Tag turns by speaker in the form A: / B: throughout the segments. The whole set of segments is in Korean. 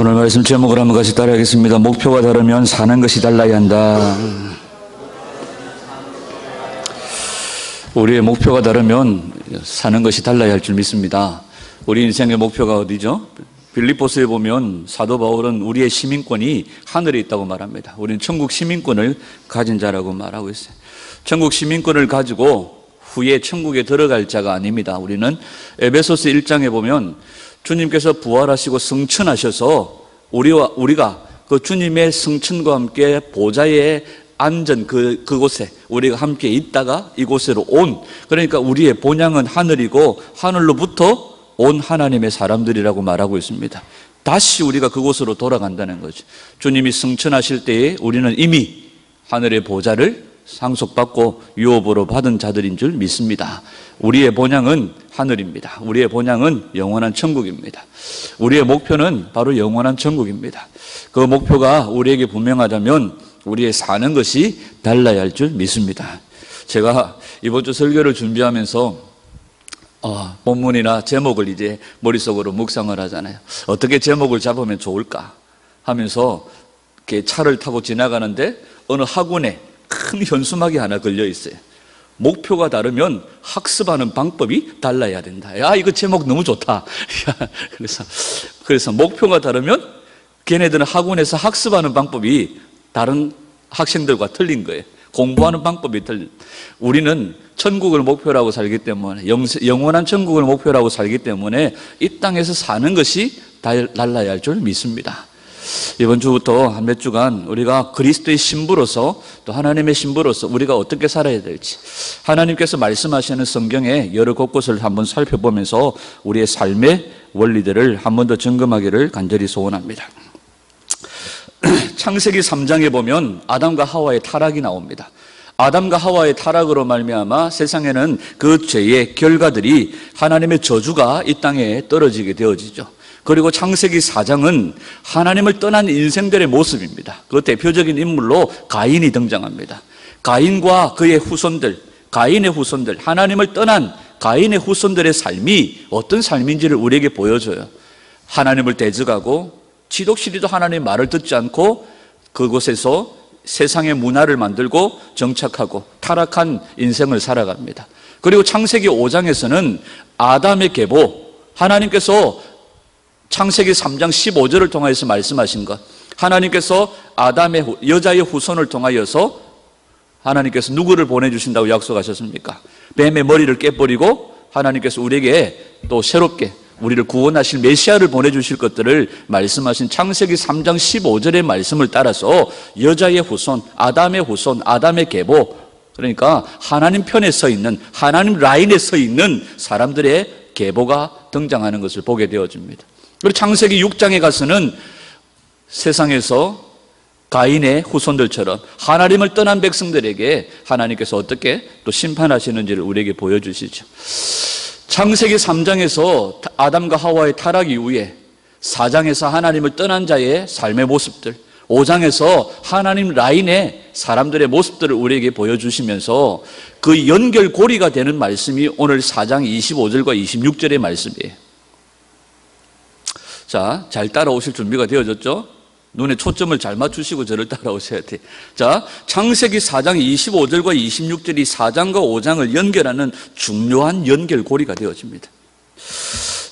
A: 오늘 말씀 제목을 한번 같이 따라하겠습니다. 목표가 다르면 사는 것이 달라야 한다. 우리의 목표가 다르면 사는 것이 달라야 할 줄 믿습니다. 우리 인생의 목표가 어디죠? 빌립보서에 보면 사도 바울은 우리의 시민권이 하늘에 있다고 말합니다. 우리는 천국 시민권을 가진 자라고 말하고 있어요. 천국 시민권을 가지고 후에 천국에 들어갈 자가 아닙니다. 우리는 에베소서 1장에 보면 주님께서 부활하시고 승천하셔서 우리가 그 주님의 승천과 함께 보좌에 앉은 그곳에 우리가 함께 있다가 이곳으로 온, 그러니까 우리의 본향은 하늘이고 하늘로부터 온 하나님의 사람들이라고 말하고 있습니다. 다시 우리가 그곳으로 돌아간다는 거죠. 주님이 승천하실 때에 우리는 이미 하늘의 보좌를 상속받고 유업으로 받은 자들인 줄 믿습니다. 우리의 본향은 하늘입니다. 우리의 본향은 영원한 천국입니다. 우리의 목표는 바로 영원한 천국입니다. 그 목표가 우리에게 분명하다면 우리의 사는 것이 달라야 할 줄 믿습니다. 제가 이번 주 설교를 준비하면서 본문이나 제목을 이제 머릿속으로 묵상을 하잖아요. 어떻게 제목을 잡으면 좋을까 하면서 이렇게 차를 타고 지나가는데 어느 학원에 큰 현수막이 하나 걸려 있어요. 목표가 다르면 학습하는 방법이 달라야 된다. 야, 이거 제목 너무 좋다. 그래서 목표가 다르면 걔네들은 학원에서 학습하는 방법이 다른 학생들과 틀린 거예요. 공부하는 방법이 틀린. 우리는 천국을 목표라고 살기 때문에, 영원한 천국을 목표라고 살기 때문에 이 땅에서 사는 것이 달라야 할 줄 믿습니다. 이번 주부터 한 몇 주간 우리가 그리스도의 신부로서 또 하나님의 신부로서 우리가 어떻게 살아야 될지 하나님께서 말씀하시는 성경의 여러 곳곳을 한번 살펴보면서 우리의 삶의 원리들을 한 번 더 점검하기를 간절히 소원합니다. 창세기 3장에 보면 아담과 하와의 타락이 나옵니다. 아담과 하와의 타락으로 말미암아 세상에는 그 죄의 결과들이 하나님의 저주가 이 땅에 떨어지게 되어지죠. 그리고 창세기 4장은 하나님을 떠난 인생들의 모습입니다. 그 대표적인 인물로 가인이 등장합니다. 가인과 그의 후손들, 가인의 후손들, 하나님을 떠난 가인의 후손들의 삶이 어떤 삶인지를 우리에게 보여줘요. 하나님을 대적하고 지독시리도 하나님의 말을 듣지 않고 그곳에서 세상의 문화를 만들고 정착하고 타락한 인생을 살아갑니다. 그리고 창세기 5장에서는 아담의 계보, 하나님께서 창세기 3장 15절을 통하여서 말씀하신 것, 하나님께서 아담의 여자의 후손을 통하여서 하나님께서 누구를 보내주신다고 약속하셨습니까? 뱀의 머리를 깨버리고 하나님께서 우리에게 또 새롭게 우리를 구원하실 메시아를 보내주실 것들을 말씀하신 창세기 3장 15절의 말씀을 따라서 여자의 후손, 아담의 후손, 아담의 계보, 그러니까 하나님 편에 서 있는, 하나님 라인에 서 있는 사람들의 계보가 등장하는 것을 보게 되어집니다. 그리고 창세기 6장에 가서는 세상에서 가인의 후손들처럼 하나님을 떠난 백성들에게 하나님께서 어떻게 또 심판하시는지를 우리에게 보여주시죠. 창세기 3장에서 아담과 하와의 타락 이후에 4장에서 하나님을 떠난 자의 삶의 모습들, 5장에서 하나님 라인의 사람들의 모습들을 우리에게 보여주시면서 그 연결고리가 되는 말씀이 오늘 4장 25절과 26절의 말씀이에요. 자, 잘 따라오실 준비가 되어졌죠? 눈에 초점을 잘 맞추시고 저를 따라오셔야 돼요. 자, 창세기 4장 25절과 26절이 4장과 5장을 연결하는 중요한 연결고리가 되어집니다.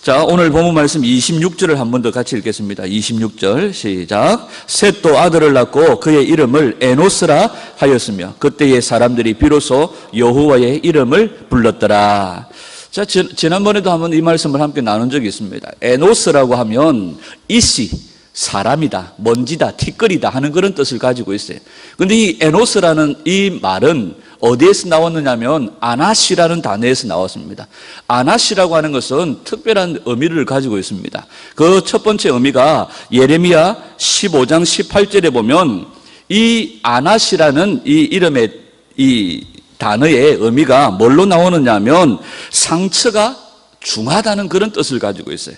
A: 자, 오늘 본문 말씀 26절을 한 번 더 같이 읽겠습니다. 26절 시작. 셋도 아들을 낳고 그의 이름을 에노스라 하였으며 그때의 사람들이 비로소 여호와의 이름을 불렀더라. 자, 지난번에도 한번 이 말씀을 함께 나눈 적이 있습니다. 에노스라고 하면 이씨, 사람이다, 먼지다, 티끌이다 하는 그런 뜻을 가지고 있어요. 그런데 이 에노스라는 이 말은 어디에서 나왔느냐면 아나시라는 단어에서 나왔습니다. 아나시라고 하는 것은 특별한 의미를 가지고 있습니다. 그 첫 번째 의미가 예레미야 15장 18절에 보면 이 아나시라는 이 이름의 이 단어의 의미가 뭘로 나오느냐 하면 상처가 중하다는 그런 뜻을 가지고 있어요.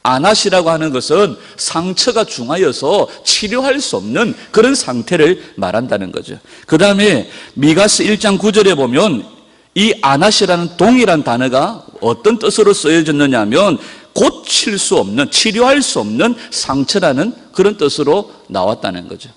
A: 아나시라고 하는 것은 상처가 중하여서 치료할 수 없는 그런 상태를 말한다는 거죠. 그 다음에 미가서 1장 9절에 보면 이 아나시라는 동일한 단어가 어떤 뜻으로 쓰여졌느냐 하면 고칠 수 없는, 치료할 수 없는 상처라는 그런 뜻으로 나왔다는 거죠.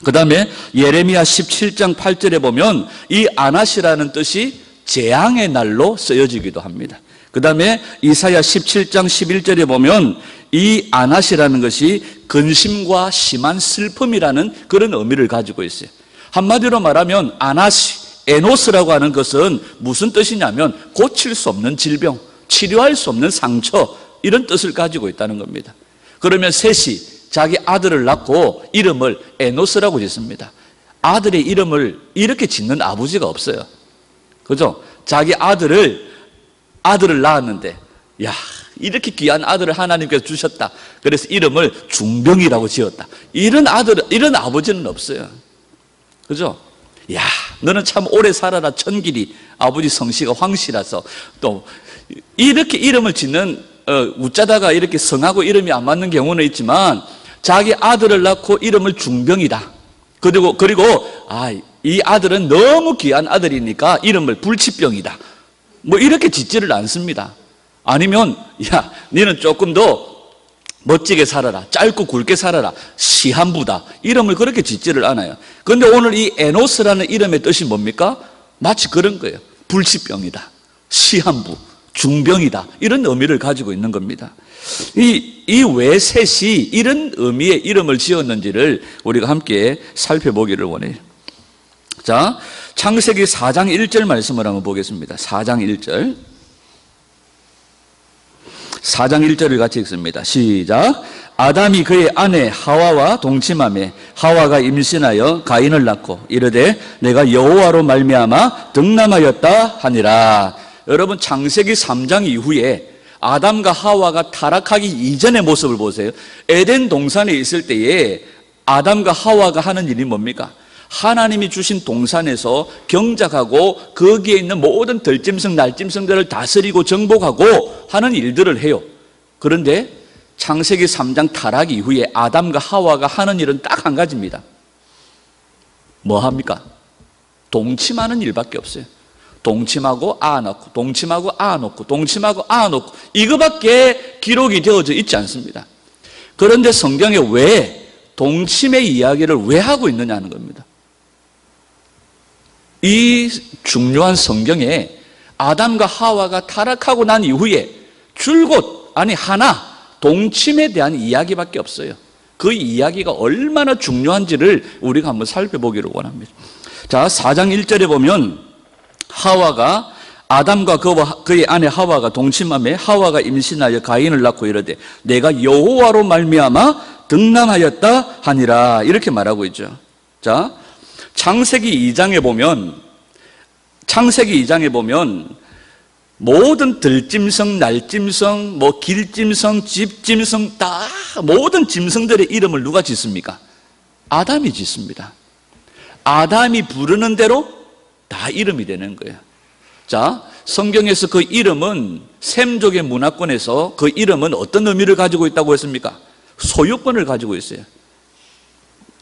A: 그 다음에 예레미야 17장 8절에 보면 이 아낫이라는 뜻이 재앙의 날로 쓰여지기도 합니다. 그 다음에 이사야 17장 11절에 보면 이 아낫이라는 것이 근심과 심한 슬픔이라는 그런 의미를 가지고 있어요. 한마디로 말하면 아낫이, 에노스라고 하는 것은 무슨 뜻이냐면 고칠 수 없는 질병, 치료할 수 없는 상처, 이런 뜻을 가지고 있다는 겁니다. 그러면 셋이 자기 아들을 낳고 이름을 에노스라고 짓습니다. 아들의 이름을 이렇게 짓는 아버지가 없어요. 그죠? 자기 아들을 낳았는데, 야, 이렇게 귀한 아들을 하나님께서 주셨다. 그래서 이름을 중병이라고 지었다. 이런 아버지는 없어요. 그죠? 야, 너는 참 오래 살아라, 천길이. 아버지 성씨가 황씨라서. 또, 이렇게 이름을 짓는, 웃자다가 이렇게 성하고 이름이 안 맞는 경우는 있지만, 자기 아들을 낳고 이름을 중병이다. 그리고, 이 아들은 너무 귀한 아들이니까 이름을 불치병이다. 뭐 이렇게 짓지를 않습니다. 아니면, 야, 너는 조금 더 멋지게 살아라, 짧고 굵게 살아라, 시한부다, 이름을 그렇게 짓지를 않아요. 그런데 오늘 이 에노스라는 이름의 뜻이 뭡니까? 마치 그런 거예요. 불치병이다, 시한부, 중병이다, 이런 의미를 가지고 있는 겁니다. 이 왜 셋이 이런 의미의 이름을 지었는지를 우리가 함께 살펴보기를 원해요. 자, 창세기 4장 1절 말씀을 한번 보겠습니다. 4장 1절. 4장 1절을 같이 읽습니다. 시작. 아담이 그의 아내 하와와 동침하며 하와가 임신하여 가인을 낳고 이르되 내가 여호와로 말미암아 득남하였다 하니라. 여러분, 창세기 3장 이후에 아담과 하와가 타락하기 이전의 모습을 보세요. 에덴 동산에 있을 때에 아담과 하와가 하는 일이 뭡니까? 하나님이 주신 동산에서 경작하고 거기에 있는 모든 들짐승, 날짐승들을 다스리고 정복하고 하는 일들을 해요. 그런데 창세기 3장 타락 이후에 아담과 하와가 하는 일은 딱 한 가지입니다. 뭐 합니까? 동침하는 일밖에 없어요. 동침하고 낳고, 동침하고 낳고, 동침하고 낳고, 이거밖에 기록이 되어져 있지 않습니다. 그런데 성경에 왜 동침의 이야기를 왜 하고 있느냐는 겁니다. 이 중요한 성경에 아담과 하와가 타락하고 난 이후에 줄곧, 하나, 동침에 대한 이야기밖에 없어요. 그 이야기가 얼마나 중요한지를 우리가 한번 살펴보기를 원합니다. 자, 4장 1절에 보면 하와가 아담과 그의 아내 하와가 동침하며 하와가 임신하여 가인을 낳고 이르되 내가 여호와로 말미암아 득남하였다 하니라, 이렇게 말하고 있죠. 자, 창세기 2장에 보면 모든 들짐승, 날짐승, 길짐승, 집짐승, 다 모든 짐승들의 이름을 누가 짓습니까? 아담이 짓습니다. 아담이 부르는 대로 다 이름이 되는 거예요. 자, 성경에서 그 이름은 셈족의 문화권에서 그 이름은 어떤 의미를 가지고 있다고 했습니까? 소유권을 가지고 있어요.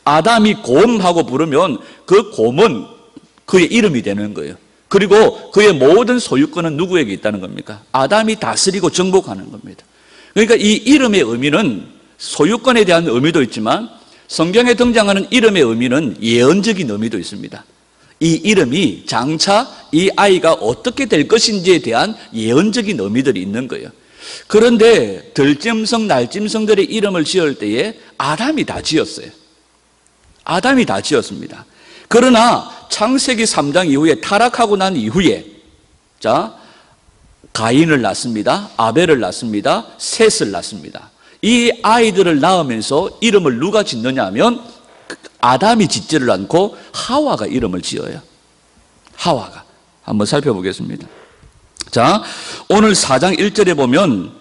A: 아담이 곰하고 부르면 그 곰은 그의 이름이 되는 거예요. 그리고 그의 모든 소유권은 누구에게 있다는 겁니까? 아담이 다스리고 정복하는 겁니다. 그러니까 이 이름의 의미는 소유권에 대한 의미도 있지만 성경에 등장하는 이름의 의미는 예언적인 의미도 있습니다. 이 이름이 장차 이 아이가 어떻게 될 것인지에 대한 예언적인 의미들이 있는 거예요. 그런데 들짐승, 날짐승들의 이름을 지을 때에 아담이 다 지었어요. 아담이 다 지었습니다. 그러나 창세기 3장 이후에 타락하고 난 이후에 자, 가인을 낳습니다. 아벨을 낳습니다. 셋을 낳습니다. 이 아이들을 낳으면서 이름을 누가 짓느냐 하면 아담이 짓지를 않고 하와가 이름을 지어요. 하와가. 한번 살펴보겠습니다. 자, 오늘 4장 1절에 보면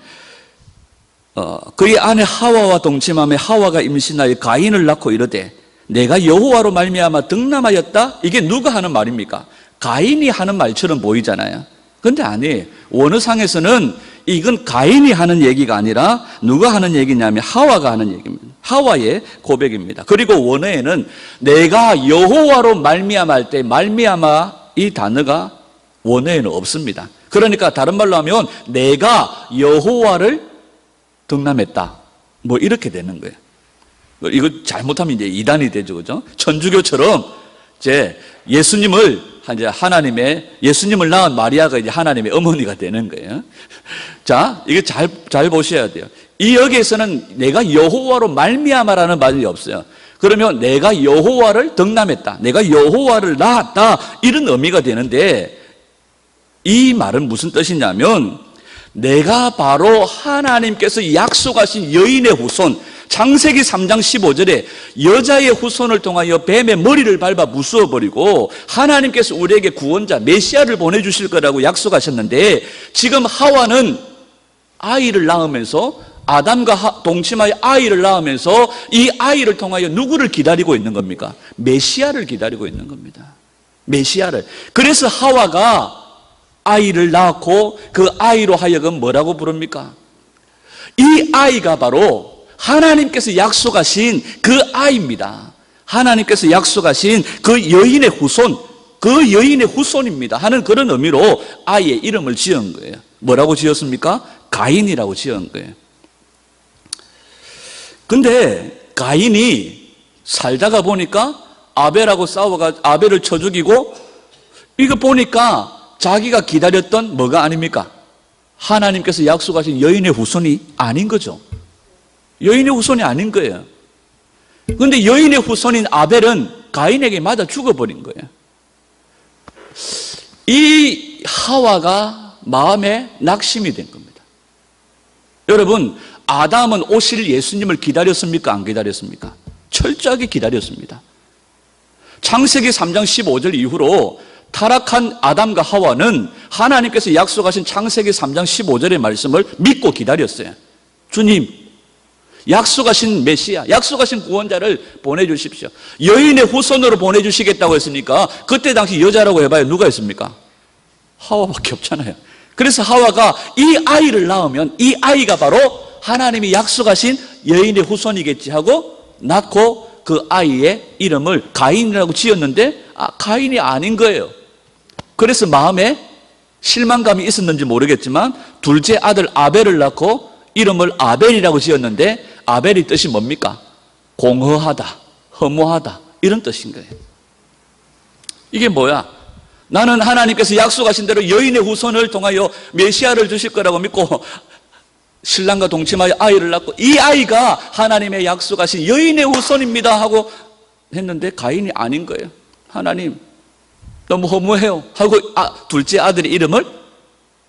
A: 그의 아내 하와와 동침하며 하와가 임신하여 가인을 낳고 이르되 내가 여호와로 말미암아 득남하였다. 이게 누가 하는 말입니까? 가인이 하는 말처럼 보이잖아요. 그런데 아니에요. 원어상에서는 이건 가인이 하는 얘기가 아니라 누가 하는 얘기냐면 하와가 하는 얘기입니다. 하와의 고백입니다. 그리고 원어에는 내가 여호와로 말미암아 할 때 말미암아 이 단어가 원어에는 없습니다. 그러니까 다른 말로 하면 내가 여호와를 등남했다. 뭐 이렇게 되는 거예요. 이거 잘못하면 이제 이단이 되죠, 그죠? 천주교처럼 이제 예수님을 이제 예수님을 낳은 마리아가 이제 하나님의 어머니가 되는 거예요. 자, 이거 잘 보셔야 돼요. 이 여기에서는 내가 여호와로 말미암아라는 말이 없어요. 그러면 내가 여호와를 등남했다, 내가 여호와를 낳았다, 이런 의미가 되는데, 이 말은 무슨 뜻이냐면 내가 바로 하나님께서 약속하신 여인의 후손, 창세기 3장 15절에 여자의 후손을 통하여 뱀의 머리를 밟아 부수어버리고 하나님께서 우리에게 구원자 메시아를 보내주실 거라고 약속하셨는데, 지금 하와는 아이를 낳으면서, 아담과 동침하여 아이를 낳으면서 이 아이를 통하여 누구를 기다리고 있는 겁니까? 메시아를 기다리고 있는 겁니다. 메시아를. 그래서 하와가 아이를 낳고 그 아이로 하여금 뭐라고 부릅니까? 이 아이가 바로 하나님께서 약속하신 그 아이입니다. 하나님께서 약속하신 그 여인의 후손, 그 여인의 후손입니다 하는 그런 의미로 아이의 이름을 지은 거예요. 뭐라고 지었습니까? 가인이라고 지은 거예요. 근데 가인이 살다가 보니까 아벨하고 싸워가 아벨을 쳐 죽이고, 이거 보니까 자기가 기다렸던 뭐가 아닙니까? 하나님께서 약속하신 여인의 후손이 아닌 거죠. 여인의 후손이 아닌 거예요. 그런데 여인의 후손인 아벨은 가인에게 맞아 죽어버린 거예요. 이 하와가 마음에 낙심이 된 겁니다. 여러분, 아담은 오실 예수님을 기다렸습니까? 안 기다렸습니까? 철저하게 기다렸습니다. 창세기 3장 15절 이후로 타락한 아담과 하와는 하나님께서 약속하신 창세기 3장 15절의 말씀을 믿고 기다렸어요. 주님, 약속하신 메시아, 약속하신 구원자를 보내주십시오. 여인의 후손으로 보내주시겠다고 했으니까 그때 당시 여자라고 해봐야 누가 있습니까? 하와밖에 없잖아요. 그래서 하와가 이 아이를 낳으면 이 아이가 바로 하나님이 약속하신 여인의 후손이겠지 하고 낳고 그 아이의 이름을 가인이라고 지었는데 가인이 아닌 거예요. 그래서 마음에 실망감이 있었는지 모르겠지만 둘째 아들 아벨을 낳고 이름을 아벨이라고 지었는데 아벨의 뜻이 뭡니까? 공허하다, 허무하다, 이런 뜻인 거예요. 이게 뭐야? 나는 하나님께서 약속하신 대로 여인의 후손을 통하여 메시아를 주실 거라고 믿고 신랑과 동침하여 아이를 낳고 이 아이가 하나님의 약속하신 여인의 후손입니다 하고 했는데 가인이 아닌 거예요. 하나님, 너무 허무해요 하고 둘째 아들의 이름을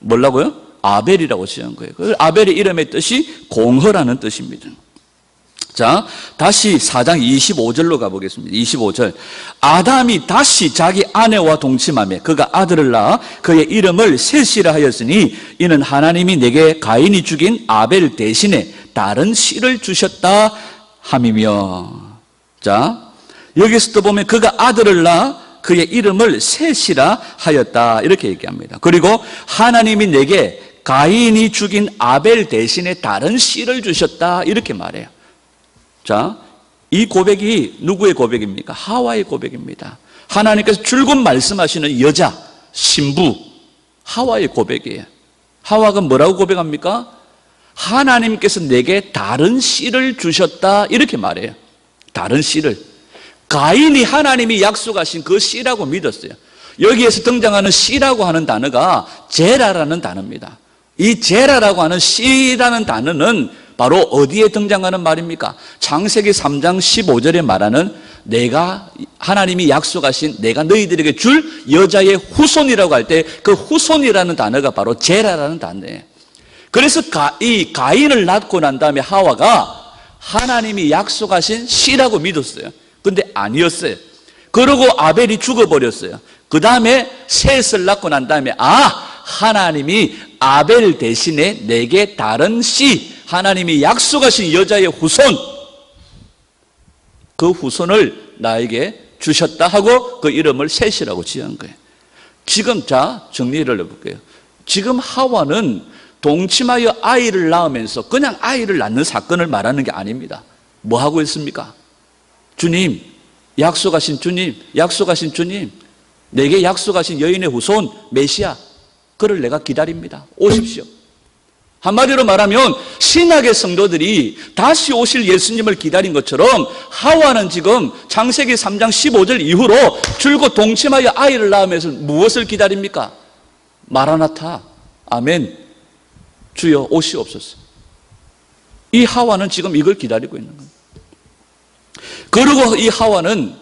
A: 뭐라고요? 아벨이라고 지은 거예요. 아벨의 이름의 뜻이 공허라는 뜻입니다. 자, 다시 4장 25절로 가보겠습니다. 25절. 아담이 다시 자기 아내와 동침하며 그가 아들을 낳아 그의 이름을 셋이라 하였으니 이는 하나님이 내게 가인이 죽인 아벨 대신에 다른 씨를 주셨다 함이며. 자, 여기서 또 보면 그가 아들을 낳아 그의 이름을 셋이라 하였다 이렇게 얘기합니다. 그리고 하나님이 내게 가인이 죽인 아벨 대신에 다른 씨를 주셨다 이렇게 말해요. 자, 이 고백이 누구의 고백입니까? 하와의 고백입니다. 하나님께서 줄곧 말씀하시는 여자, 신부, 하와의 고백이에요. 하와가 뭐라고 고백합니까? 하나님께서 내게 다른 씨를 주셨다 이렇게 말해요. 다른 씨를. 가인이 하나님이 약속하신 그 씨라고 믿었어요. 여기에서 등장하는 씨라고 하는 단어가 제라라는 단어입니다. 이 제라라고 하는 씨라는 단어는 바로 어디에 등장하는 말입니까? 창세기 3장 15절에 말하는 내가 하나님이 약속하신 내가 너희들에게 줄 여자의 후손이라고 할 때 그 후손이라는 단어가 바로 제라라는 단어예요. 그래서 이 가인을 낳고 난 다음에 하와가 하나님이 약속하신 씨라고 믿었어요. 근데 아니었어요. 그러고 아벨이 죽어버렸어요. 그 다음에 셋을 낳고 난 다음에 하나님이 아벨 대신에 내게 다른 씨, 하나님이 약속하신 여자의 후손, 그 후손을 나에게 주셨다 하고 그 이름을 셋이라고 지은 거예요. 지금 자 정리를 해볼게요. 지금 하와는 동침하여 아이를 낳으면서 그냥 아이를 낳는 사건을 말하는 게 아닙니다. 뭐 하고 있습니까? 주님, 약속하신 주님, 약속하신 주님, 내게 약속하신 여인의 후손 메시아, 그를 내가 기다립니다. 오십시오. 한마디로 말하면 신약의 성도들이 다시 오실 예수님을 기다린 것처럼 하와는 지금 창세기 3장 15절 이후로 줄곧 동침하여 아이를 낳으면서 무엇을 기다립니까? 마라나타, 아멘, 주여 오시옵소서. 이 하와는 지금 이걸 기다리고 있는 겁니다. 그리고 이 하와는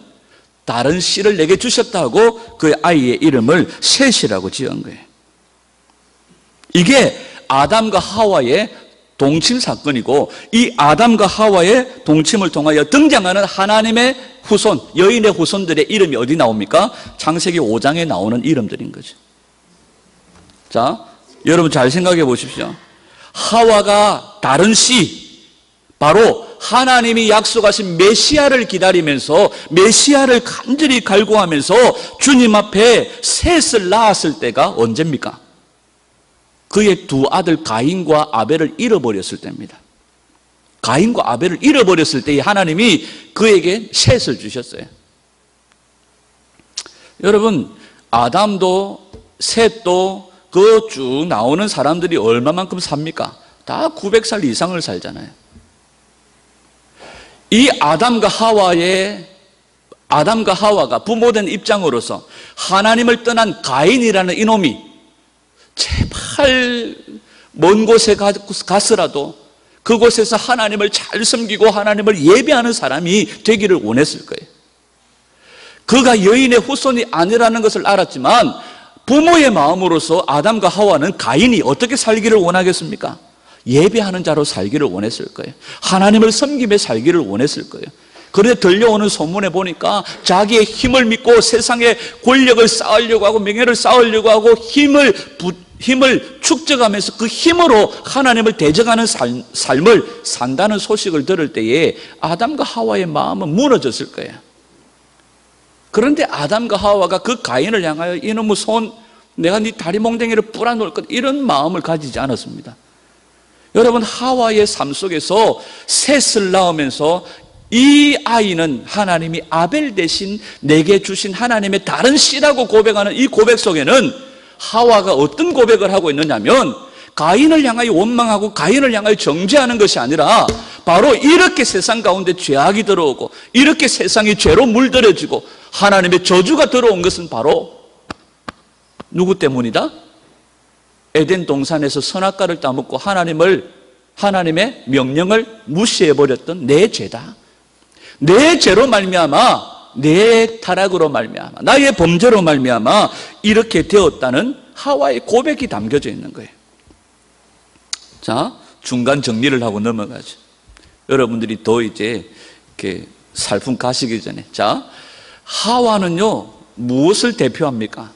A: 다른 씨를 내게 주셨다고 그 아이의 이름을 셋이라고 지은 거예요. 이게 아담과 하와의 동침 사건이고, 이 아담과 하와의 동침을 통하여 등장하는 하나님의 후손, 여인의 후손들의 이름이 어디 나옵니까? 창세기 5장에 나오는 이름들인 거죠. 자, 여러분 잘 생각해 보십시오. 하와가 다른 씨, 바로 하나님이 약속하신 메시아를 기다리면서 메시아를 간절히 갈구하면서 주님 앞에 셋을 낳았을 때가 언제입니까? 그의 두 아들 가인과 아벨을 잃어버렸을 때입니다. 가인과 아벨을 잃어버렸을 때에 하나님이 그에게 셋을 주셨어요. 여러분, 아담도 셋도 그 쭉 나오는 사람들이 얼마만큼 삽니까? 다 900살 이상을 살잖아요. 이 아담과 하와가 부모된 입장으로서 하나님을 떠난 가인이라는 이놈이 제발 먼 곳에 갔으라도 그곳에서 하나님을 잘 섬기고 하나님을 예배하는 사람이 되기를 원했을 거예요. 그가 여인의 후손이 아니라는 것을 알았지만 부모의 마음으로서 아담과 하와는 가인이 어떻게 살기를 원하겠습니까? 예배하는 자로 살기를 원했을 거예요. 하나님을 섬기며 살기를 원했을 거예요. 그런데 들려오는 소문에 보니까 자기의 힘을 믿고 세상에 권력을 쌓으려고 하고 명예를 쌓으려고 하고 힘을 축적하면서 그 힘으로 하나님을 대적하는 삶을 산다는 소식을 들을 때에 아담과 하와의 마음은 무너졌을 거예요. 그런데 아담과 하와가 그 가인을 향하여 이놈의 손, 내가 네 다리 몽댕이를 뿌려놓을 것, 이런 마음을 가지지 않았습니다. 여러분, 하와의 삶 속에서 셋을 낳으면서 이 아이는 하나님이 아벨 대신 내게 주신 하나님의 다른 씨라고 고백하는 이 고백 속에는 하와가 어떤 고백을 하고 있느냐면 가인을 향하여 원망하고 가인을 향하여 정죄하는 것이 아니라 바로 이렇게 세상 가운데 죄악이 들어오고 이렇게 세상이 죄로 물들여지고 하나님의 저주가 들어온 것은 바로 누구 때문이다? 에덴 동산에서 선악과를 따먹고 하나님의 명령을 무시해버렸던 내 죄다. 내 죄로 말미암아, 내 타락으로 말미암아, 나의 범죄로 말미암아 이렇게 되었다는 하와의 고백이 담겨져 있는 거예요. 자, 중간 정리를 하고 넘어가죠. 여러분들이 더 이제 이렇게 살풍 가시기 전에, 자, 하와는요 무엇을 대표합니까?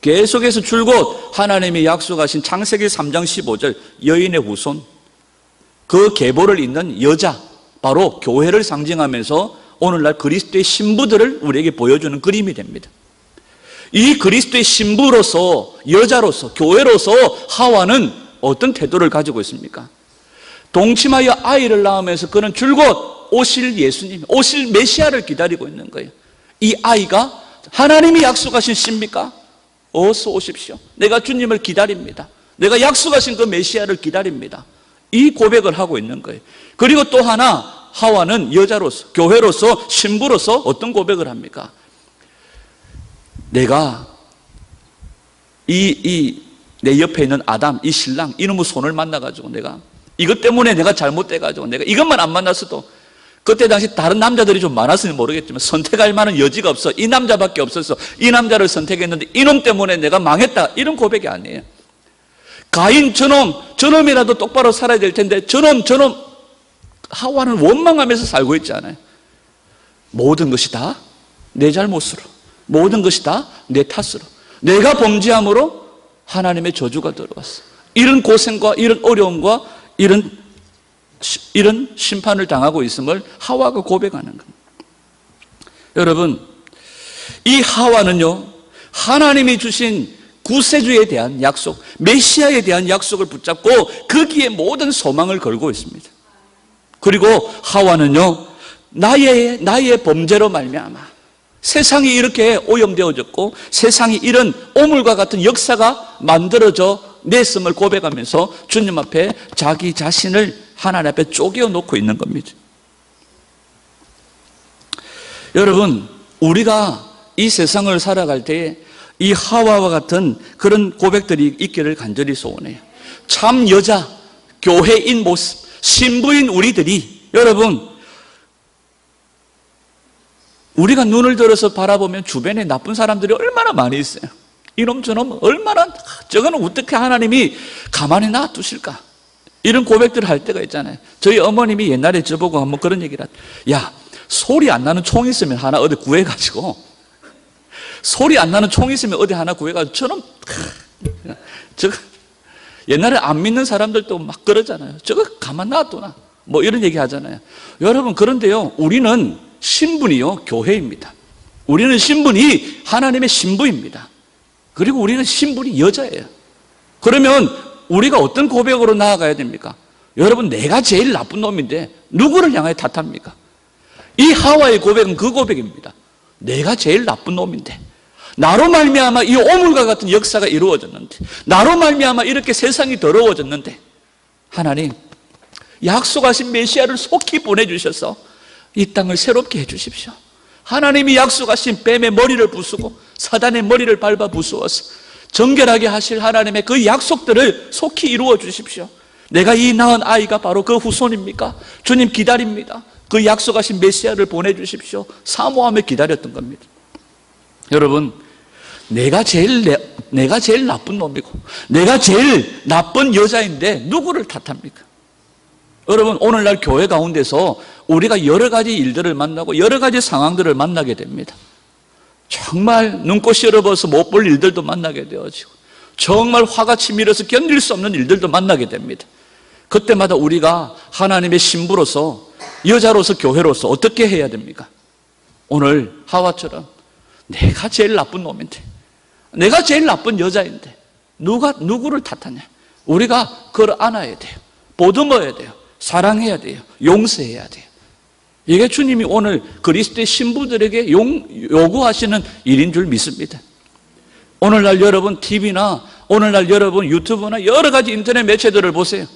A: 계속해서 줄곧 하나님이 약속하신 창세기 3장 15절 여인의 후손, 그 계보를 잇는 여자, 바로 교회를 상징하면서 오늘날 그리스도의 신부들을 우리에게 보여주는 그림이 됩니다. 이 그리스도의 신부로서, 여자로서, 교회로서 하와는 어떤 태도를 가지고 있습니까? 동침하여 아이를 낳으면서 그는 줄곧 오실 예수님, 오실 메시아를 기다리고 있는 거예요. 이 아이가 하나님이 약속하신 씨입니까? 어서 오십시오. 내가 주님을 기다립니다. 내가 약속하신 그 메시아를 기다립니다. 이 고백을 하고 있는 거예요. 그리고 또 하나, 하와는 여자로서, 교회로서, 신부로서 어떤 고백을 합니까? 내가 내 옆에 있는 아담, 이 신랑, 이놈의 손을 만나가지고 내가 이것 때문에 내가 잘못돼가지고 내가 이것만 안 만났어도, 그때 당시 다른 남자들이 좀 많았으면 모르겠지만 선택할 만한 여지가 없어. 이 남자밖에 없었어. 이 남자를 선택했는데 이놈 때문에 내가 망했다. 이런 고백이 아니에요. 가인 저놈이라도 똑바로 살아야 될 텐데 저놈 하와는 원망하면서 살고 있지 않아요. 모든 것이 다 내 잘못으로, 모든 것이 다 내 탓으로, 내가 범죄함으로 하나님의 저주가 들어왔어. 이런 고생과 이런 어려움과 이런 심판을 당하고 있음을 하와가 고백하는 겁니다. 여러분, 이 하와는요 하나님이 주신 구세주에 대한 약속, 메시아에 대한 약속을 붙잡고 거기에 모든 소망을 걸고 있습니다. 그리고 하와는요 나의 범죄로 말미암아, 세상이 이렇게 오염되어졌고 세상이 이런 오물과 같은 역사가 만들어져 냈음을 고백하면서 주님 앞에 자기 자신을 하나님 앞에 쪼개어 놓고 있는 겁니다. 여러분, 우리가 이 세상을 살아갈 때에 이 하와와 같은 그런 고백들이 있기를 간절히 소원해요. 참 여자, 교회인 모습, 신부인 우리들이, 여러분, 우리가 눈을 들어서 바라보면 주변에 나쁜 사람들이 얼마나 많이 있어요. 이놈 저놈 얼마나, 저거는 어떻게 하나님이 가만히 놔두실까? 이런 고백들을 할 때가 있잖아요. 저희 어머님이 옛날에 저보고 한번 그런 얘기를 야, 소리 안 나는 총 있으면 하나 어디 구해가지고, 소리 안 나는 총 있으면 어디 하나 구해가지고 저놈, 저거 옛날에 안 믿는 사람들도 막 그러잖아요. 저거 가만 놔두나? 뭐 이런 얘기 하잖아요. 여러분, 그런데요, 우리는 신분이요, 교회입니다. 우리는 신분이 하나님의 신부입니다. 그리고 우리는 신분이 여자예요. 그러면 우리가 어떤 고백으로 나아가야 됩니까? 여러분, 내가 제일 나쁜 놈인데 누구를 향해 탓합니까? 이 하와의 고백은 그 고백입니다. 내가 제일 나쁜 놈인데, 나로 말미암아 이 오물과 같은 역사가 이루어졌는데, 나로 말미암아 이렇게 세상이 더러워졌는데, 하나님 약속하신 메시아를 속히 보내주셔서 이 땅을 새롭게 해주십시오. 하나님이 약속하신 뱀의 머리를 부수고 사단의 머리를 밟아 부수어서 정결하게 하실 하나님의 그 약속들을 속히 이루어 주십시오. 내가 이 낳은 아이가 바로 그 후손입니까? 주님 기다립니다. 그 약속하신 메시아를 보내주십시오. 사모하며 기다렸던 겁니다. 여러분, 내가 제일 나쁜 놈이고 내가 제일 나쁜 여자인데 누구를 탓합니까? 여러분, 오늘날 교회 가운데서 우리가 여러 가지 일들을 만나고 여러 가지 상황들을 만나게 됩니다. 정말 눈꽃이 여러워서 못 볼 일들도 만나게 되어지고 정말 화가 치밀어서 견딜 수 없는 일들도 만나게 됩니다. 그때마다 우리가 하나님의 신부로서, 여자로서, 교회로서 어떻게 해야 됩니까? 오늘 하와처럼 내가 제일 나쁜 놈인데, 내가 제일 나쁜 여자인데 누구를 탓하냐? 우리가 그걸 안아야 돼요. 보듬어야 돼요. 사랑해야 돼요. 용서해야 돼요. 이게 주님이 오늘 그리스도의 신부들에게 요구하시는 일인 줄 믿습니다. 오늘날 여러분 TV나 오늘날 여러분 유튜브나 여러 가지 인터넷 매체들을 보세요.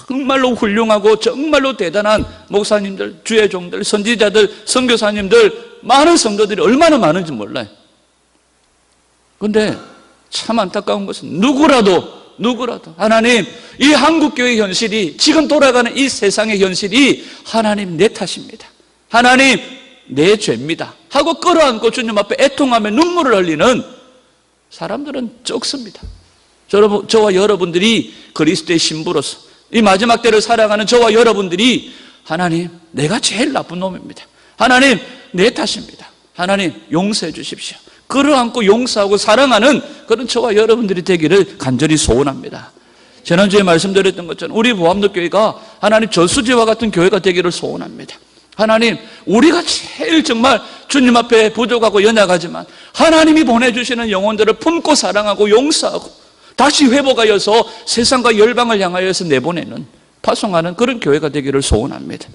A: 정말로 훌륭하고 정말로 대단한 목사님들, 주의 종들, 선지자들, 선교사님들, 많은 성도들이 얼마나 많은지 몰라요. 그런데 참 안타까운 것은 누구라도 하나님, 이 한국교회 현실이, 지금 돌아가는 이 세상의 현실이 하나님 내 탓입니다, 하나님 내 죄입니다 하고 끌어안고 주님 앞에 애통하며 눈물을 흘리는 사람들은 적습니다. 저와 여러분들이 그리스도의 신부로서 이 마지막 때를 살아가는 저와 여러분들이 하나님, 내가 제일 나쁜 놈입니다, 하나님 내 탓입니다, 하나님 용서해 주십시오, 끌어안고 용서하고 사랑하는 그런 저와 여러분들이 되기를 간절히 소원합니다. 지난주에 말씀드렸던 것처럼 우리 보암동교회가 하나님 저수지와 같은 교회가 되기를 소원합니다. 하나님, 우리가 제일 정말 주님 앞에 부족하고 연약하지만 하나님이 보내주시는 영혼들을 품고 사랑하고 용서하고 다시 회복하여서 세상과 열방을 향하여서 내보내는, 파송하는 그런 교회가 되기를 소원합니다.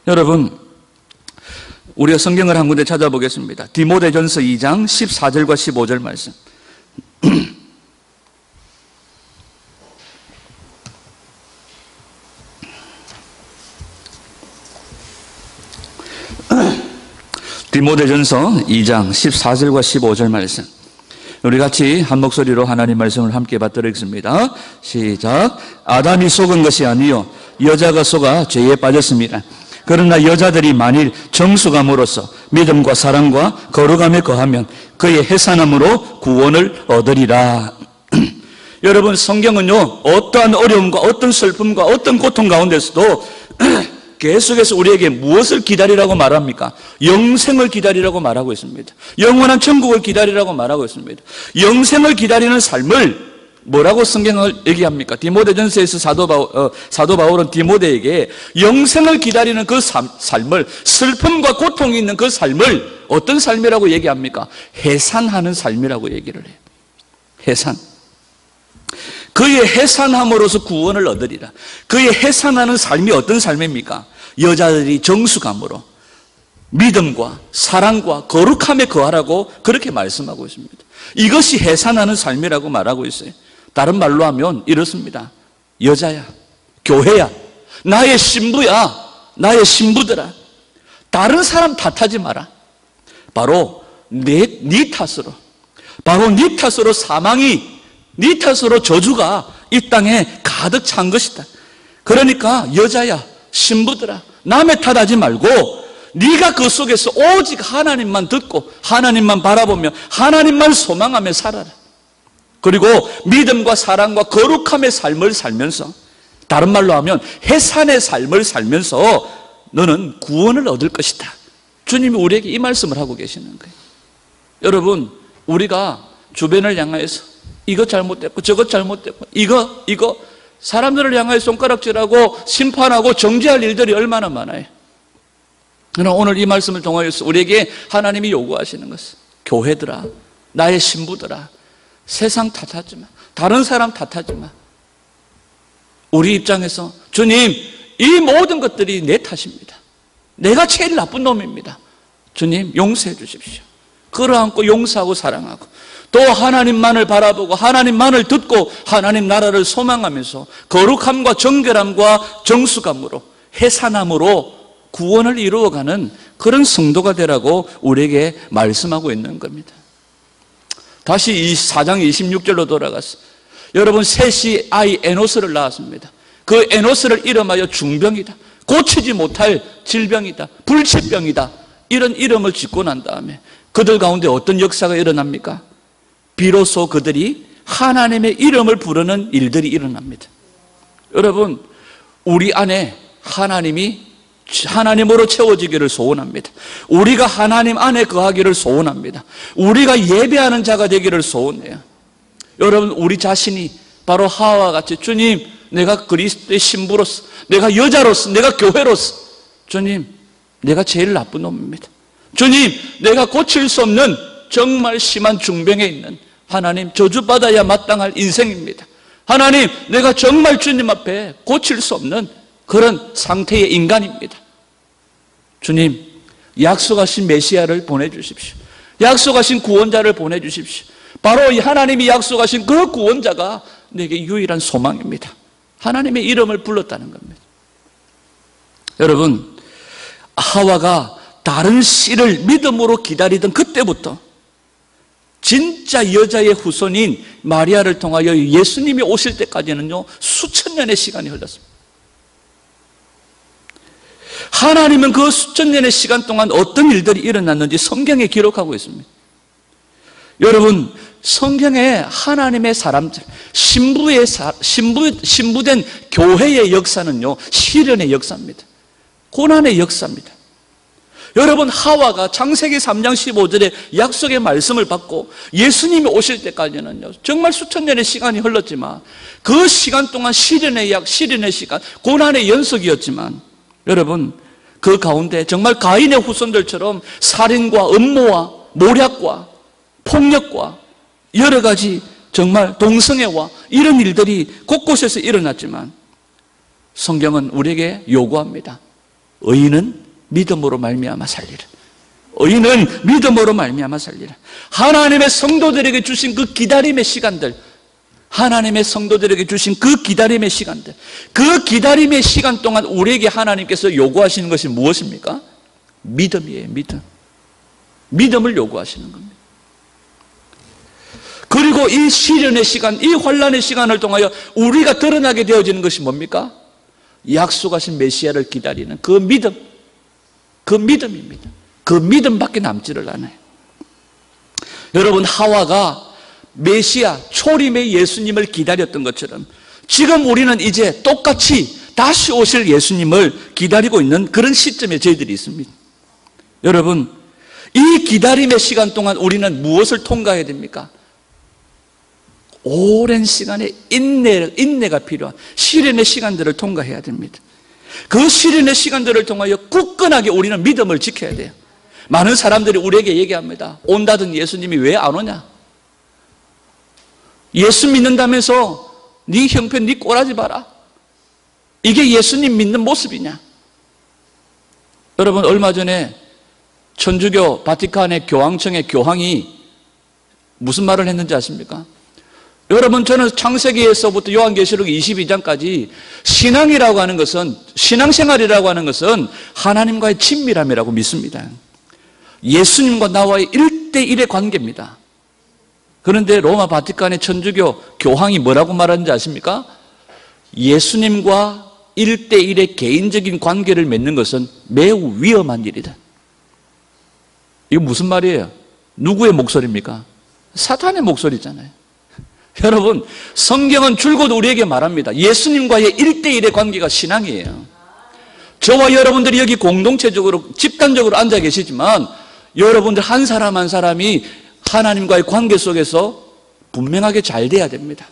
A: 여러분, 우리가 성경을 한 군데 찾아보겠습니다. 디모데전서 2장 14절과 15절 말씀. 디모데전서 2장 14절과 15절 말씀. 우리 같이 한 목소리로 하나님 말씀을 함께 받들겠습니다. 시작. 아담이 속은 것이 아니요 여자가 속아 죄에 빠졌습니다. 그러나 여자들이 만일 정숙함으로써 믿음과 사랑과 거룩함에 거하면 그의 해산함으로 구원을 얻으리라. 여러분, 성경은요, 어떠한 어려움과 어떤 슬픔과 어떤 고통 가운데서도 계속해서 우리에게 무엇을 기다리라고 말합니까? 영생을 기다리라고 말하고 있습니다. 영원한 천국을 기다리라고 말하고 있습니다. 영생을 기다리는 삶을 뭐라고 성경을 얘기합니까? 디모데전서에서 사도 바울은 디모데에게 영생을 기다리는 그 삶을, 슬픔과 고통이 있는 그 삶을 어떤 삶이라고 얘기합니까? 해산하는 삶이라고 얘기를 해요. 해산. 그의 해산함으로써 구원을 얻으리라. 그의 해산하는 삶이 어떤 삶입니까? 여자들이 정숙함으로, 믿음과 사랑과 거룩함에 거하라고 그렇게 말씀하고 있습니다. 이것이 해산하는 삶이라고 말하고 있어요. 다른 말로 하면 이렇습니다. 여자야, 교회야, 나의 신부야, 나의 신부들아, 다른 사람 탓하지 마라. 바로 네 탓으로, 바로 네 탓으로 사망이, 네 탓으로 저주가 이 땅에 가득 찬 것이다. 그러니까 여자야, 신부들아, 남의 탓하지 말고 네가 그 속에서 오직 하나님만 듣고 하나님만 바라보며 하나님만 소망하며 살아라. 그리고 믿음과 사랑과 거룩함의 삶을 살면서, 다른 말로 하면 해산의 삶을 살면서 너는 구원을 얻을 것이다. 주님이 우리에게 이 말씀을 하고 계시는 거예요. 여러분, 우리가 주변을 향해서 이것 잘못됐고 저것 잘못됐고 이거 사람들을 향해 손가락질하고 심판하고 정죄할 일들이 얼마나 많아요. 그러나 오늘 이 말씀을 통하여서 우리에게 하나님이 요구하시는 것은, 교회들아, 나의 신부들아, 세상 탓하지 마, 다른 사람 탓하지 마. 우리 입장에서 주님, 이 모든 것들이 내 탓입니다. 내가 제일 나쁜 놈입니다. 주님, 용서해 주십시오. 끌어안고 용서하고 사랑하고 또 하나님만을 바라보고 하나님만을 듣고 하나님 나라를 소망하면서 거룩함과 정결함과 정수감으로 해산함으로 구원을 이루어가는 그런 성도가 되라고 우리에게 말씀하고 있는 겁니다. 다시 이 4장 26절로 돌아가서, 여러분, 셋이 아이 에노스를 낳았습니다. 그 에노스를 이름하여 중병이다, 고치지 못할 질병이다, 불치병이다, 이런 이름을 짓고 난 다음에 그들 가운데 어떤 역사가 일어납니까? 비로소 그들이 하나님의 이름을 부르는 일들이 일어납니다. 여러분, 우리 안에 하나님으로 채워지기를 소원합니다. 우리가 하나님 안에 거하기를 소원합니다. 우리가 예배하는 자가 되기를 소원해요. 여러분, 우리 자신이 바로 하와와 같이, 주님, 내가 그리스도의 신부로서, 내가 여자로서, 내가 교회로서, 주님, 내가 제일 나쁜 놈입니다. 주님, 내가 고칠 수 없는 정말 심한 중병에 있는, 하나님, 저주받아야 마땅할 인생입니다. 하나님, 내가 정말 주님 앞에 고칠 수 없는 그런 상태의 인간입니다. 주님, 약속하신 메시아를 보내주십시오. 약속하신 구원자를 보내주십시오. 바로 이 하나님이 약속하신 그 구원자가 내게 유일한 소망입니다. 하나님의 이름을 불렀다는 겁니다. 여러분, 하와가 다른 씨를 믿음으로 기다리던 그때부터 진짜 여자의 후손인 마리아를 통하여 예수님이 오실 때까지는요, 수천 년의 시간이 흘렀습니다. 하나님은 그 수천 년의 시간 동안 어떤 일들이 일어났는지 성경에 기록하고 있습니다. 여러분, 성경에 하나님의 사람들, 신부된 교회의 역사는요, 시련의 역사입니다. 고난의 역사입니다. 여러분, 하와가 창세기 3장 15절에 약속의 말씀을 받고 예수님이 오실 때까지는요, 정말 수천 년의 시간이 흘렀지만 그 시간 동안 시련의 시간, 고난의 연속이었지만, 여러분, 그 가운데 정말 가인의 후손들처럼 살인과 음모와 모략과 폭력과 여러 가지 정말 동성애와 이런 일들이 곳곳에서 일어났지만, 성경은 우리에게 요구합니다. 의인은 믿음으로 말미암아 살리라. 의인은 믿음으로 말미암아 살리라. 하나님의 성도들에게 주신 그 기다림의 시간들, 하나님의 성도들에게 주신 그 기다림의 시간들, 그 기다림의 시간 동안 우리에게 하나님께서 요구하시는 것이 무엇입니까? 믿음이에요. 믿음을 요구하시는 겁니다. 그리고 이 시련의 시간, 이 환난의 시간을 통하여 우리가 드러나게 되어지는 것이 뭡니까? 약속하신 메시아를 기다리는 그 믿음입니다. 그 믿음밖에 남지를 않아요. 여러분, 하와가 메시아, 초림의 예수님을 기다렸던 것처럼 지금 우리는 이제 똑같이 다시 오실 예수님을 기다리고 있는 그런 시점에 저희들이 있습니다. 여러분, 이 기다림의 시간 동안 우리는 무엇을 통과해야 됩니까? 오랜 시간의 인내가 필요한 시련의 시간들을 통과해야 됩니다. 그 시련의 시간들을 통하여 굳건하게 우리는 믿음을 지켜야 돼요. 많은 사람들이 우리에게 얘기합니다. 온다던 예수님이 왜 안 오냐? 예수 믿는다면서 네 형편, 네 꼬라지 봐라. 이게 예수님 믿는 모습이냐? 여러분, 얼마 전에 천주교 바티칸의 교황청의 교황이 무슨 말을 했는지 아십니까? 여러분, 저는 창세기에서부터 요한계시록 22장까지 신앙이라고 하는 것은, 신앙생활이라고 하는 것은 하나님과의 친밀함이라고 믿습니다. 예수님과 나와의 1대1의 관계입니다. 그런데 로마 바티칸의 천주교 교황이 뭐라고 말하는지 아십니까? 예수님과 1대1의 개인적인 관계를 맺는 것은 매우 위험한 일이다. 이거 무슨 말이에요? 누구의 목소리입니까? 사탄의 목소리잖아요. 여러분, 성경은 줄곧 우리에게 말합니다. 예수님과의 1대1의 관계가 신앙이에요. 저와 여러분들이 여기 공동체적으로, 집단적으로 앉아 계시지만 여러분들 한 사람 한 사람이 하나님과의 관계 속에서 분명하게 잘 돼야 됩니다.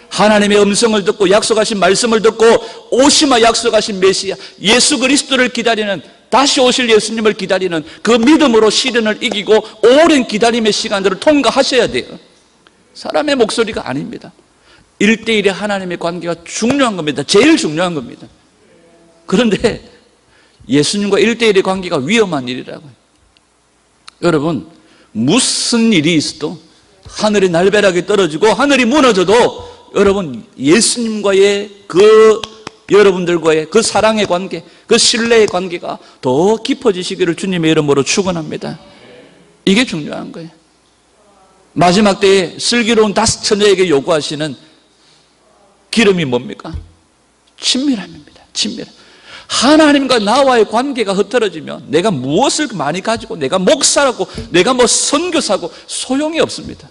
A: 하나님의 음성을 듣고 약속하신 말씀을 듣고 오시마 약속하신 메시아 예수 그리스도를 기다리는, 다시 오실 예수님을 기다리는 그 믿음으로 시련을 이기고 오랜 기다림의 시간들을 통과하셔야 돼요. 사람의 목소리가 아닙니다. 1대1의 하나님의 관계가 중요한 겁니다. 제일 중요한 겁니다. 그런데 예수님과 1대1의 관계가 위험한 일이라고요. 여러분, 무슨 일이 있어도 하늘이 날벼락이 떨어지고 하늘이 무너져도 여러분, 예수님과의 여러분들과의 그 사랑의 관계, 그 신뢰의 관계가 더 깊어지시기를 주님의 이름으로 축원합니다. 이게 중요한 거예요. 마지막 때에 슬기로운 다섯 처녀에게 요구하시는 기름이 뭡니까? 친밀함입니다. 친밀함. 하나님과 나와의 관계가 흐트러지면 내가 무엇을 많이 가지고 내가 목사라고 내가 선교사고 소용이 없습니다.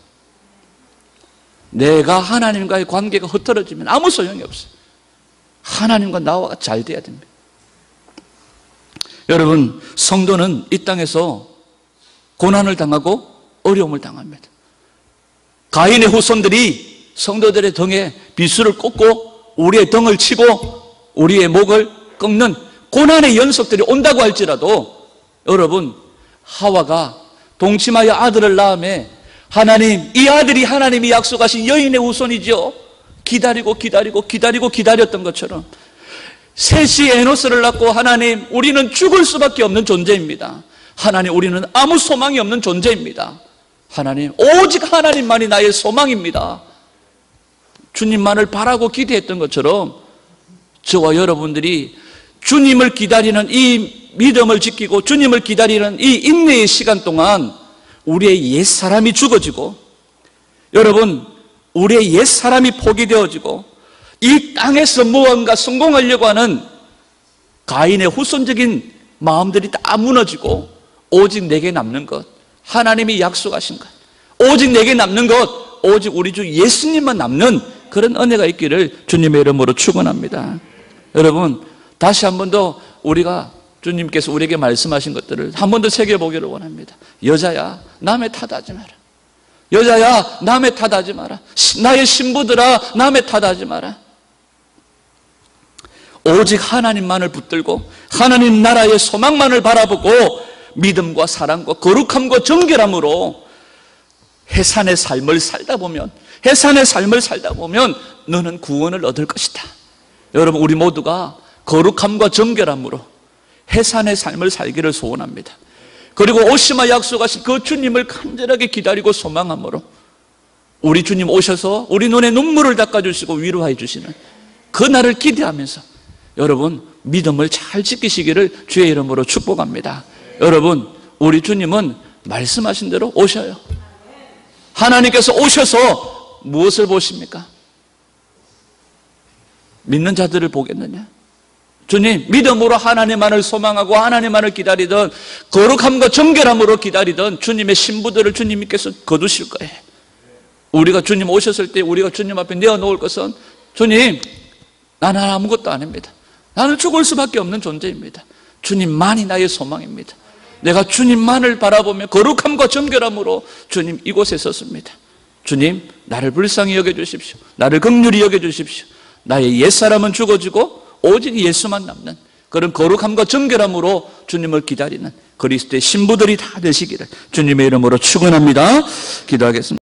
A: 내가 하나님과의 관계가 흐트러지면 아무 소용이 없어요. 하나님과 나와 잘 돼야 됩니다. 여러분, 성도는 이 땅에서 고난을 당하고 어려움을 당합니다. 가인의 후손들이 성도들의 등에 비수를 꽂고 우리의 등을 치고 우리의 목을 꺾는 고난의 연속들이 온다고 할지라도 여러분, 하와가 동침하여 아들을 낳음에 하나님, 이 아들이 하나님이 약속하신 여인의 후손이죠. 기다렸던 것처럼 셋이 에노스를 낳고 하나님, 우리는 죽을 수밖에 없는 존재입니다. 하나님, 우리는 아무 소망이 없는 존재입니다. 하나님, 오직 하나님만이 나의 소망입니다. 주님만을 바라고 기대했던 것처럼 저와 여러분들이 주님을 기다리는 이 믿음을 지키고 주님을 기다리는 이 인내의 시간 동안 우리의 옛사람이 죽어지고 여러분, 우리의 옛사람이 포기되어지고 이 땅에서 무언가 성공하려고 하는 가인의 후손적인 마음들이 다 무너지고 오직 내게 남는 것, 하나님이 약속하신 것, 오직 내게 남는 것, 오직 우리 주 예수님만 남는 그런 은혜가 있기를 주님의 이름으로 축원합니다. 여러분, 다시 한 번 더 우리가 주님께서 우리에게 말씀하신 것들을 한 번 더 새겨보기를 원합니다. 여자야, 남의 탓하지 마라. 여자야, 남의 탓하지 마라. 나의 신부들아, 남의 탓하지 마라. 오직 하나님만을 붙들고 하나님 나라의 소망만을 바라보고 믿음과 사랑과 거룩함과 정결함으로 해산의 삶을 살다 보면 너는 구원을 얻을 것이다. 여러분, 우리 모두가 거룩함과 정결함으로 해산의 삶을 살기를 소원합니다. 그리고 오시마 약속하신 그 주님을 간절하게 기다리고 소망함으로 우리 주님 오셔서 우리 눈에 눈물을 닦아주시고 위로해 주시는 그 날을 기대하면서 여러분, 믿음을 잘 지키시기를 주의 이름으로 축복합니다. 여러분, 우리 주님은 말씀하신 대로 오셔요. 하나님께서 오셔서 무엇을 보십니까? 믿는 자들을 보겠느냐? 주님, 믿음으로 하나님만을 소망하고 하나님만을 기다리던 거룩함과 정결함으로 기다리던 주님의 신부들을 주님께서 거두실 거예요. 우리가 주님 오셨을 때 우리가 주님 앞에 내어놓을 것은 주님, 나는 아무것도 아닙니다. 나는 죽을 수밖에 없는 존재입니다. 주님만이 나의 소망입니다. 내가 주님만을 바라보며 거룩함과 정결함으로 주님 이곳에 섰습니다. 주님, 나를 불쌍히 여겨주십시오. 나를 긍휼히 여겨주십시오. 나의 옛사람은 죽어지고 오직 예수만 남는 그런 거룩함과 정결함으로 주님을 기다리는 그리스도의 신부들이 다 되시기를 주님의 이름으로 축원합니다. 기도하겠습니다.